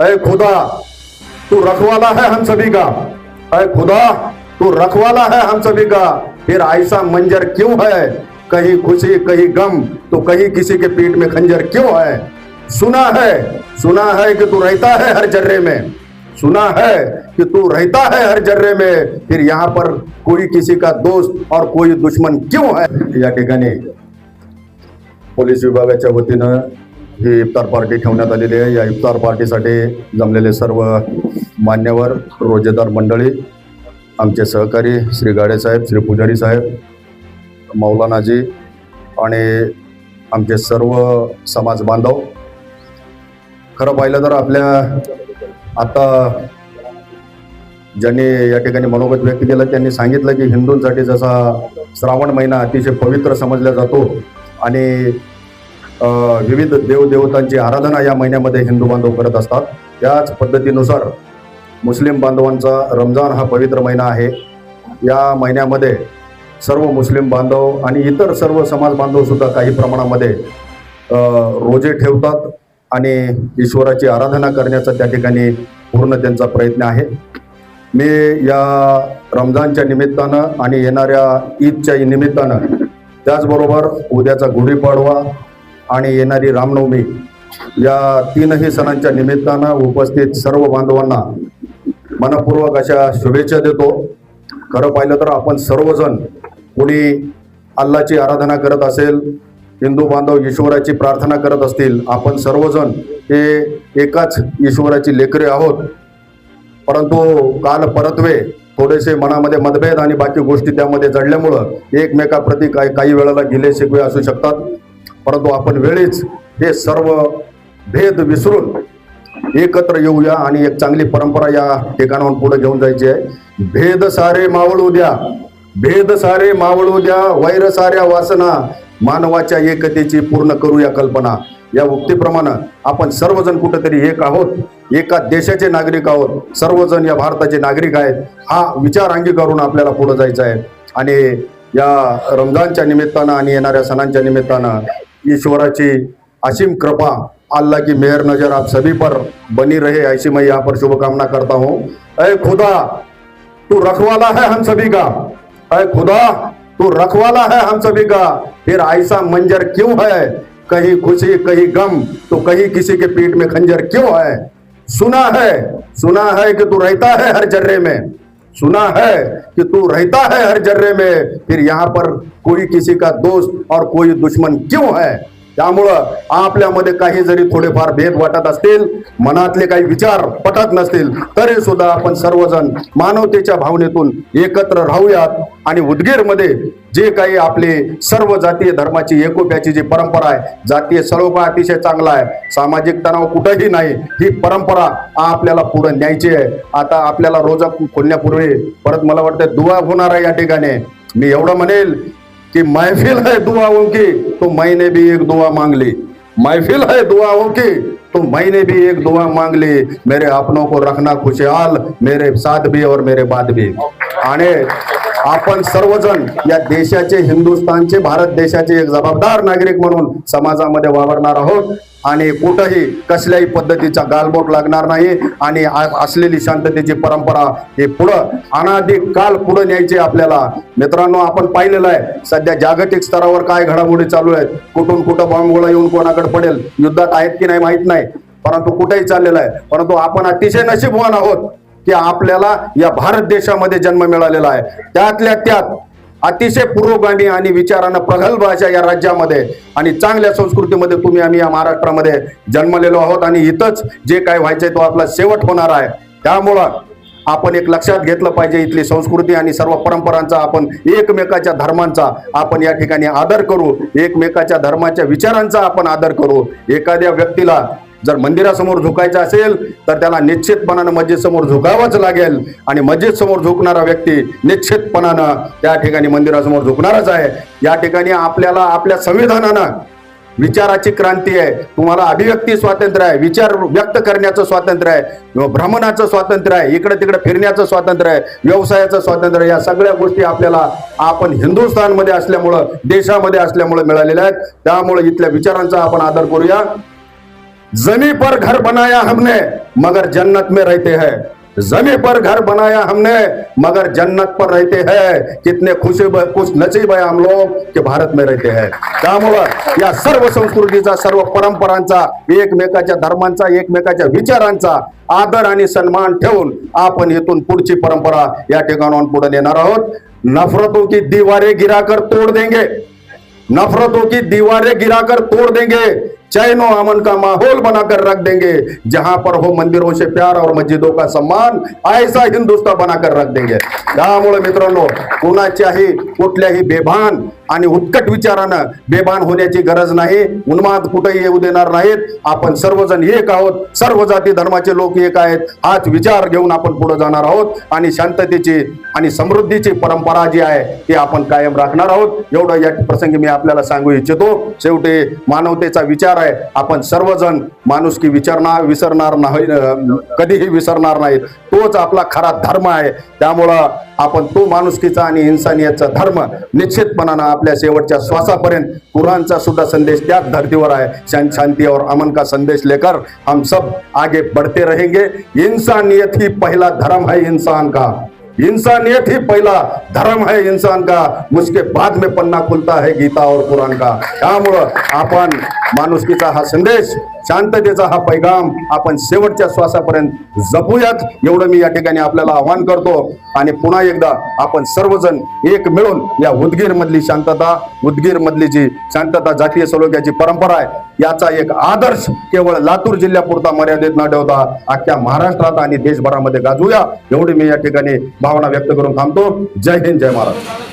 ऐ खुदा तू रखवाला है हम सभी का, ऐ खुदा तू रखवाला है हम सभी का, फिर ऐसा मंजर क्यों है, कहीं खुशी कहीं गम तो कहीं किसी के पीठ में खंजर क्यों है। सुना है कि तू रहता है हर जर्रे में, सुना है कि तू रहता है हर जर्रे में, फिर यहाँ पर कोई किसी का दोस्त और कोई दुश्मन क्यों है। या ठिकाणी पोलीस विभागाच्या वतीनं ही इफ्तार पार्टी ठेवण्यात आलेली आहे। या इफ्तार पार्टीसाठी जमलेले सर्व मान्यवर रोजेदार मंडळी, आमचे सहकारी श्री गाडे साहेब, श्री पुजारी साहेब, मौलानाजी आणि आमचे सर्व समाज बांधव, खरं पाहिलं तर आपल्या आता ज्यांनी या ठिकाणी मनोगत व्यक्त केलं त्यांनी सांगितलं की हिंदूंसाठी जसा श्रावण महिना अतिशय पवित्र समजला जातो आणि विविध देवदेवतांची आराधना या महिन्यामध्ये हिंदू बांधव करत असतात, त्याच पद्धतीनुसार मुस्लिम बांधवांचा रमजान हा पवित्र महिना आहे। या महिन्यामध्ये सर्व मुस्लिम बांधव आणि इतर सर्व समाज बांधव सुद्धा काही प्रमाणामध्ये रोजे ठेवतात आणि ईश्वराची आराधना करण्याचा त्या ठिकाणी पूर्ण त्यांचा प्रयत्न आहे। मी या रमजानच्या निमित्तानं आणि येणाऱ्या ईदच्या निमित्तानं, त्याचबरोबर उद्याचा गुढीपाडवा आणि येणारी रामनवमी या तीनही सणांच्या निमित्तानं उपस्थित सर्व बांधवांना मनपूर्वक अशा शुभेच्छा देतो। खरं पाहिलं तर आपण सर्वजण, कोणी अल्लाची आराधना करत असेल, हिंदू बांधव ईश्वराची प्रार्थना करत असतील, आपण सर्वजण हे एकाच ईश्वराची लेकरे आहोत। परंतु काल परत्वे थोडेसे मनामध्ये मतभेद आणि बाकी गोष्टी त्यामध्ये जडल्यामुळं एकमेकाप्रती काही वेळेला गिले शिकवे असू शकतात, परंतु आपण वेळीच हे सर्व भेद विसरून एकत्र येऊया आणि एक चांगली परंपरा या ठिकाणाहून पुढे घेऊन जायची आहे। भेद सारे मावळू द्या, भेद सारे मावळू द्या, वैर साऱ्या वासना, मानवाच्या एकतेची पूर्ण करूया कल्पना। या उक्तीप्रमाणे आपण सर्वजण कुठेतरी एक आहोत, एका देशाचे नागरिक आहोत, सर्वजण या भारताचे नागरिक आहेत, हा विचार अंगीकारून आपल्याला पुढे जायचं आहे। आणि या रमजानच्या निमित्तानं आणि येणाऱ्या सणांच्या निमित्तानं ईश्वराची असीम कृपा, अल्लाह की मेहर नजर आप सभी पर बनी रहे, ऐसी मैं यहाँ पर शुभकामना करता हूँ। ऐ खुदा तू रखवाला है हम सभी का, ऐ खुदा तू रखवाला है हम सभी का, फिर ऐसा मंजर क्यों है, कहीं खुशी कहीं गम तो कहीं किसी के पीठ में खंजर क्यों है। सुना है कि तू रहता है हर जर्रे में, सुना है कि तू रहता है हर जर्रे में, फिर यहाँ पर कोई किसी का दोस्त और कोई दुश्मन क्यों है। त्यामुळं आपल्यामध्ये काही जरी थोडेफार भेद वाटत असतील, मनातले काही विचार पटत नसतील, तरी सुद्धा आपण सर्वजण मानवतेच्या भावनेतून एकत्र राहूयात आणि उदगीरमध्ये जे काही आपले सर्व जातीय धर्माची एकोप्याची जी परंपरा आहे, जातीय सलोखा अतिशय चांगला आहे, सामाजिक तणाव कुठेही नाही, ही परंपरा आपल्याला पुढे न्यायची आहे। आता आपल्याला रोजा खोलण्यापूर्वी परत मला वाटतं दुआ होणार आहे। या ठिकाणी मी एवढं म्हणेल कि महफिल है दुआओं की तो मैंने भी एक दुआ मांग ली, महफिल है दुआओं की तो मैंने भी एक दुआ मांग ली, मेरे अपनों को रखना खुशहाल, मेरे साथ भी और मेरे बाद भी। आणि आपण सर्वजण या देशाचे, हिंदुस्थानचे, भारत देशाचे एक जबाबदार नागरिक म्हणून समाजामध्ये वावरणार आहोत आणि कुठेही कसल्याही पद्धतीचा गालबोट लागणार नाही आणि असलेली शांततेची परंपरा हे पुढं अनादी काल पुढे न्यायची आपल्याला। मित्रांनो, आपण पाहिलेलं आहे सध्या जागतिक स्तरावर काय घडामोडी चालू आहेत, कुठून कुठं बॉम्बगोळा येऊन कोणाकडे पडेल, युद्धात आहेत की नाही माहित नाही, परंतु कुठेही चाललेलं आहे। परंतु आपण अतिशय नशीबवान आहोत की आपल्याला या भारत देशामध्ये जन्म मिळालेला आहे, त्यातल्या त्यात अतिशय पुरोगामी आणि विचारानं प्रगल्भ अशा या राज्यामध्ये आणि चांगल्या संस्कृतीमध्ये तुम्ही आम्ही या महाराष्ट्रामध्ये जन्मलेलो आहोत आणि इथंच जे काय व्हायचंय तो आपला शेवट होणार आहे। त्यामुळं आपण एक लक्षात घेतलं पाहिजे, इथली संस्कृती आणि सर्व परंपरांचा, आपण एकमेकाच्या धर्मांचा आपण या ठिकाणी आदर करू, एकमेकाच्या धर्माच्या विचारांचा आपण आदर करू। एखाद्या व्यक्तीला जर मंदिरासमोर झुकायचं असेल तर त्याला निश्चितपणानं मस्जिद समोर झुकावंच लागेल आणि मस्जिद समोर झुकणारा व्यक्ती निश्चितपणानं त्या ठिकाणी मंदिरासमोर झुकणारच आहे। या ठिकाणी आपल्याला आपल्या संविधानानं विचाराची क्रांती आहे, तुम्हाला अभिव्यक्ती स्वातंत्र्य आहे, विचार व्यक्त करण्याचं स्वातंत्र्य आहे, भ्रमणाचं स्वातंत्र्य आहे, इकडे तिकडे फिरण्याचं स्वातंत्र्य आहे, व्यवसायाचं स्वातंत्र्य आहे, या सगळ्या गोष्टी आपल्याला आपण हिंदुस्थानमध्ये असल्यामुळं, देशामध्ये असल्यामुळे मिळालेल्या आहेत। त्यामुळे इथल्या विचारांचा आपण आदर करूया। जमी पर घर बनाया हमने मगर जन्नत में रहते हैं, जमी पर घर बनाया हमने मगर जन्नत पर रहते हैं. कितने खुश नसीब आहे हम लोग की भारत में रहते हैं. त्यामुळं या सर्व संस्कृतीचा, सर्व परंपरांचा, एकमेकाच्या धर्मांचा, एकमेकाच्या विचारांचा आदर आणि सन्मान ठेवून आपण इथून पुढची परंपरा या ठिकाणाहून पुढे नेणार आहोत. नफरतों की दीवारें गिराकर तोड़ देंगे, नफरतों की दीवारें गिराकर तोड़ देंगे, चैन और अमन का माहौल बनाकर रख देंगे. जहां पर हो मंदिरों से प्यार और मस्जिदों का सम्मान, ऐसा हिंदुस्तान बनाकर रख देंगे. त्यामुळे मित्रांनो, कुणाच्याही कुठल्याही बेभान आणि उत्कट विचारानं बेभान होण्याची गरज नाही. उन्माद कुठेही येऊ देणार नाहीत. आपण सर्वजण एक आहोत, सर्व जाती धर्माचे लोक एक आहेत. हाच विचार घेऊन आपण पुढे जाणार आहोत आणि शांततेची आणि समृद्धीची परंपरा जी आहे ती आपण कायम राखणार आहोत. एवढं या प्रसंगी मी आपल्याला सांगू इच्छितो. शेवटी मानवतेचा विचार आहे. आपण सर्वजण माणुसकी विसरणार नाही, कधीही विसरणार नाहीत. तोच आपला खरा धर्म आहे. त्यामुळं आपण तो माणुसकीचा आणि इन्सानियतचा धर्म निश्चितपणानं आपल्या शेवटच्या श्वासापर्यंत, कुरानचा सुद्धा संदेश त्याच धरतीवर आहे, शांति और अमन का संदेश लेकर हम सब आगे बढ़ते रहेंगे. इंसानियत ही पहला धर्म है इंसान का, इंसानियत ही पहला धर्म है इंसान का, उसके बाद में पन्ना खुलता है गीता और कुरान का. त्यामुळं आपण माणुसकीचा हा संदेश, शांततेचा हा पैगाम आपण शेवटच्या श्वासापर्यंत जपूयात, एवढं मी या ठिकाणी आपल्याला आवाहन करतो. आणि पुन्हा एकदा आपण सर्वजण एक मिळून या उदगीर मधली शांतता, उदगीर मधली जी शांतता, जातीय सलोख्याची परंपरा आहे, याचा एक आदर्श केवळ लातूर जिल्ह्यापुरता मर्यादित न ठेवता अख्ख्या महाराष्ट्रात आणि देशभरामध्ये गाजूया, एवढी मी या ठिकाणी भावना व्यक्त करून थांबतो. जय हिंद, जय महाराष्ट्र.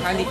खाली